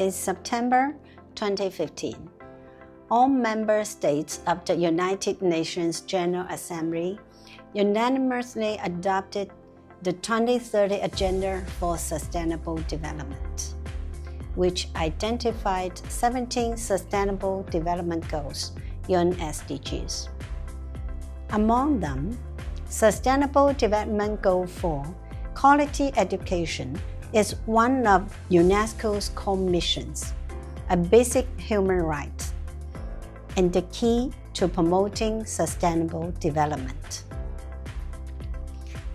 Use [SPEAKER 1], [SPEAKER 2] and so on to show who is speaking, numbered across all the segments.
[SPEAKER 1] in September 2015, all member states of the United Nations General Assembly unanimously adopted the 2030 Agenda for Sustainable Development, which identified 17 Sustainable Development Goals, UN SDGs. Among them, Sustainable Development Goal 4, Quality Education, is one of UNESCO's core missions, a basic human right, and the key to promoting sustainable development.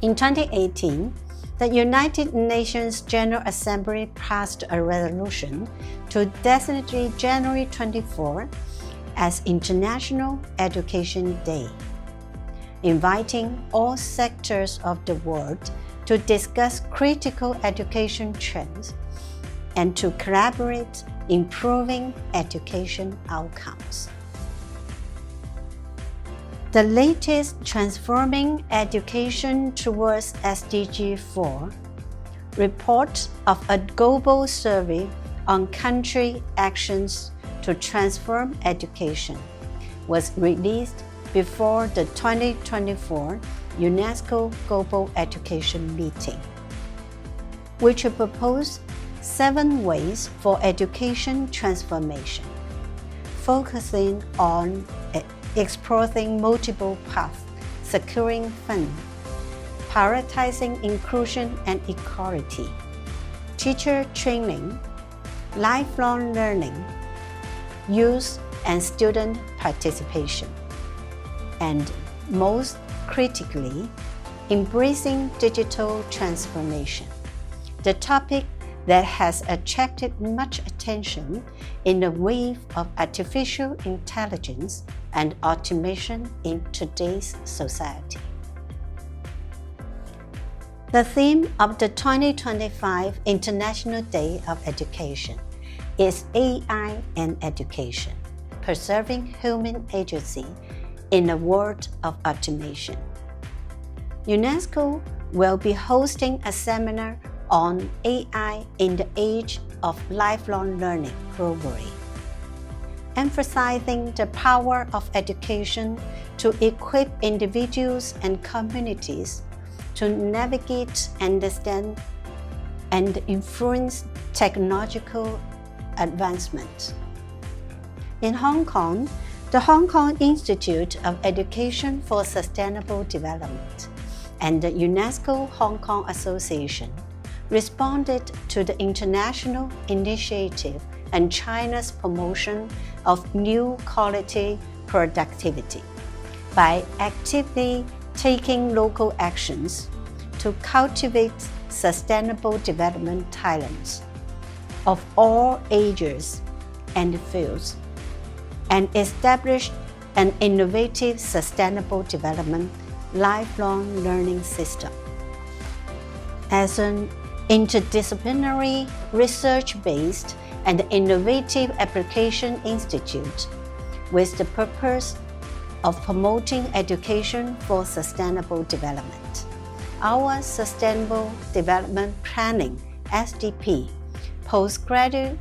[SPEAKER 1] In 2018, the United Nations General Assembly passed a resolution to designate January 24 as International Education Day, inviting all sectors of the world to discuss critical education trends and to collaborate in improving education outcomes. The latest Transforming Education Towards SDG 4 report of a global survey on country actions to transform education was released before the 2024 UNESCO Global Education Meeting, which proposed 7 ways for education transformation, focusing on exploring multiple paths, securing funding, prioritizing inclusion and equality, teacher training, lifelong learning, youth and student participation, and most critically, embracing digital transformation, the topic that has attracted much attention in the wave of artificial intelligence and automation in today's society. The theme of the 2025 International Day of Education is AI and Education, Preserving Human Agency in a World of Automation. UNESCO will be hosting a seminar on AI in the Age of Lifelong Learning globally, emphasizing the power of education to equip individuals and communities to navigate, understand, and influence technological advancement. In Hong Kong, the Hong Kong Institute of Education for Sustainable Development and the UNESCO Hong Kong Association responded to the international initiative and China's promotion of new quality productivity by actively taking local actions to cultivate sustainable development talents of all ages and fields, and established an innovative sustainable development lifelong learning system. As an interdisciplinary, research-based, and innovative application institute with the purpose of promoting education for sustainable development, our Sustainable Development Planning (SDP) postgraduate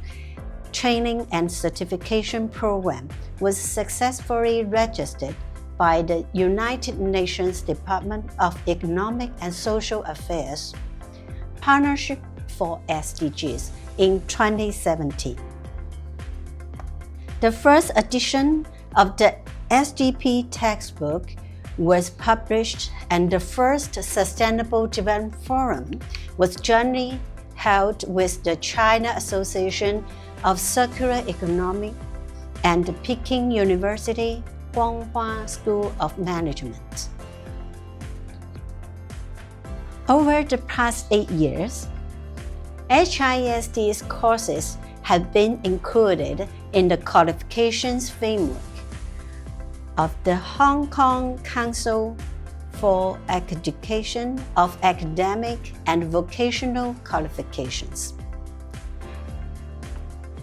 [SPEAKER 1] training and certification program was successfully registered by the United Nations Department of Economic and Social Affairs Partnership for SDGs in 2017. The first edition of the SDP textbook was published, and the first Sustainable Development Forum was jointly held with the China Association of Circular Economy and the Peking University Guanghua School of Management. Over the past 8 years, HISD's courses have been included in the qualifications framework of the Hong Kong Council for Education of Academic and Vocational Qualifications.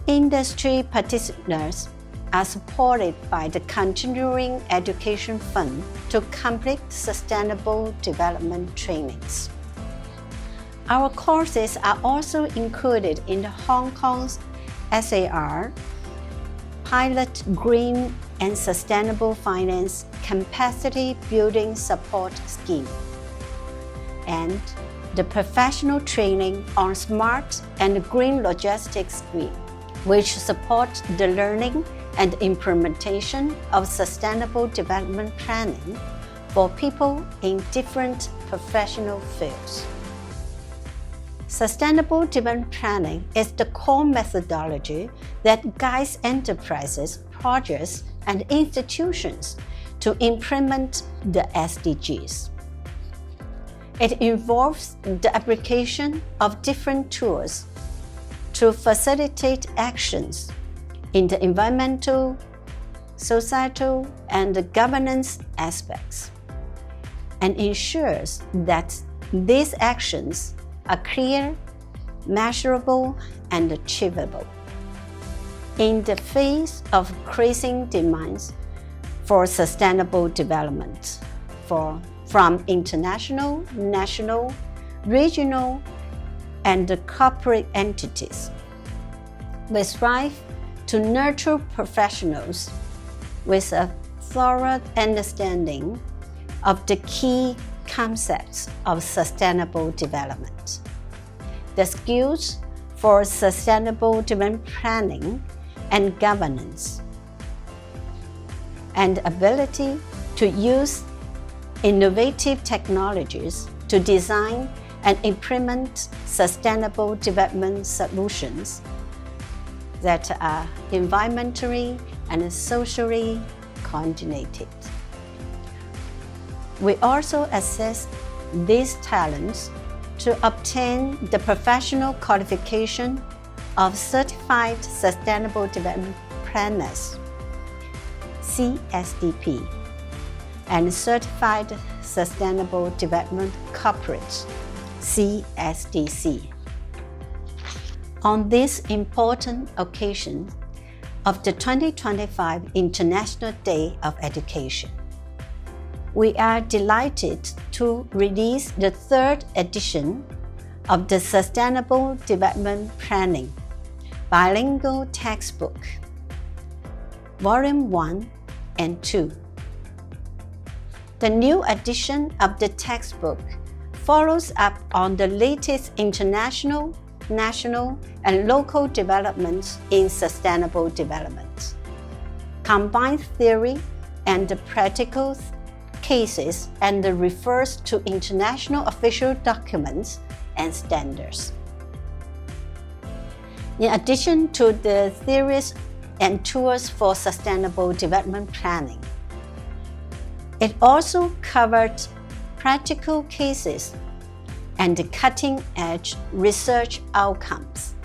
[SPEAKER 1] Industry participants are supported by the Continuing Education Fund to complete sustainable development trainings. Our courses are also included in the Hong Kong's SAR, Pilot Green and Sustainable Finance Capacity Building Support Scheme, and the Professional Training on Smart and Green Logistics Scheme, which support the learning and implementation of sustainable development planning for people in different professional fields. Sustainable development planning is the core methodology that guides enterprises, projects, and institutions to implement the SDGs. It involves the application of different tools to facilitate actions in the environmental, societal, and governance aspects, and ensures that these actions are clear, measurable, and achievable. In the face of increasing demands for sustainable development from international, national, regional, and corporate entities, we strive to nurture professionals with a thorough understanding of the key concepts of sustainable development, the skills for sustainable development planning and governance, and ability to use innovative technologies to design and implement sustainable development solutions that are environmentally and socially coordinated. We also assess these talents to obtain the professional qualification of Certified Sustainable Development Planners, CSDP, and Certified Sustainable Development Corporates, CSDC. On this important occasion of the 2025 International Day of Education, we are delighted to release the third edition of the Sustainable Development Planning Bilingual Textbook, Volume 1 and 2. The new edition of the textbook follows up on the latest international, national, and local developments in sustainable development, combines theory and practical cases, and refers to international official documents and standards. In addition to the theories and tools for sustainable development planning, it also covered practical cases and cutting-edge research outcomes,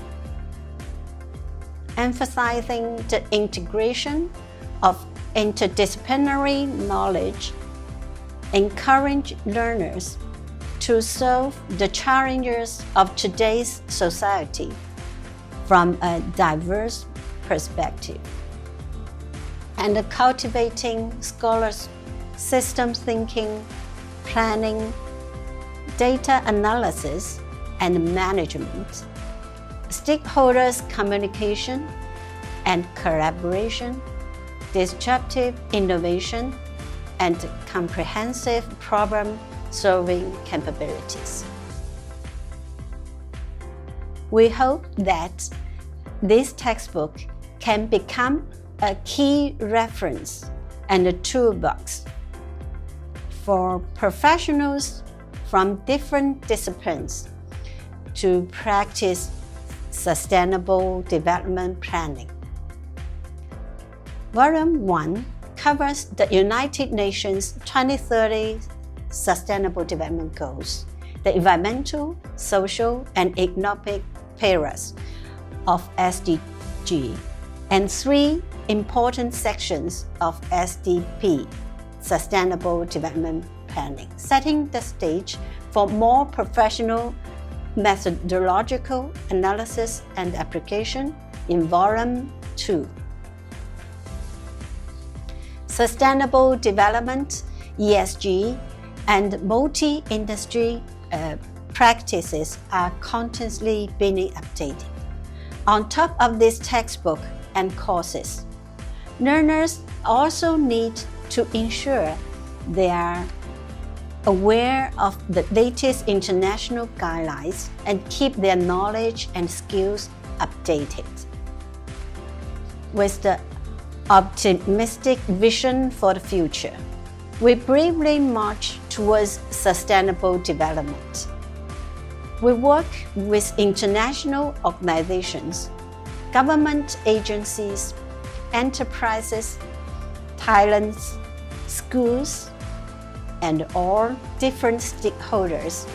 [SPEAKER 1] emphasizing the integration of interdisciplinary knowledge, encourage learners to solve the challenges of today's society from a diverse perspective, and cultivating scholars' system thinking, planning, data analysis and management, stakeholders communication and collaboration, disruptive innovation, and comprehensive problem-solving capabilities. We hope that this textbook can become a key reference and a toolbox for professionals from different disciplines to practice sustainable development planning. Volume 1 covers the United Nations 2030 Sustainable Development Goals, the environmental, social, and economic pillars of SDG, and 3 important sections of SDP, Sustainable Development Planning, setting the stage for more professional methodological analysis and application in Volume 2. Sustainable development, ESG, and multi-industry practices are constantly being updated. On top of this textbook and courses, learners also need to ensure they are aware of the latest international guidelines and keep their knowledge and skills updated. With the optimistic vision for the future, we bravely march towards sustainable development. We work with international organizations, government agencies, enterprises, talents, schools, and all different stakeholders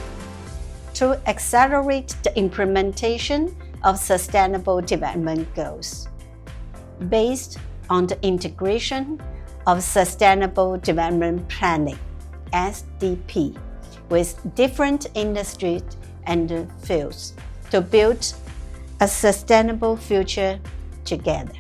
[SPEAKER 1] to accelerate the implementation of Sustainable Development Goals based on the integration of Sustainable Development Planning, SDP, with different industries and fields to build a sustainable future together.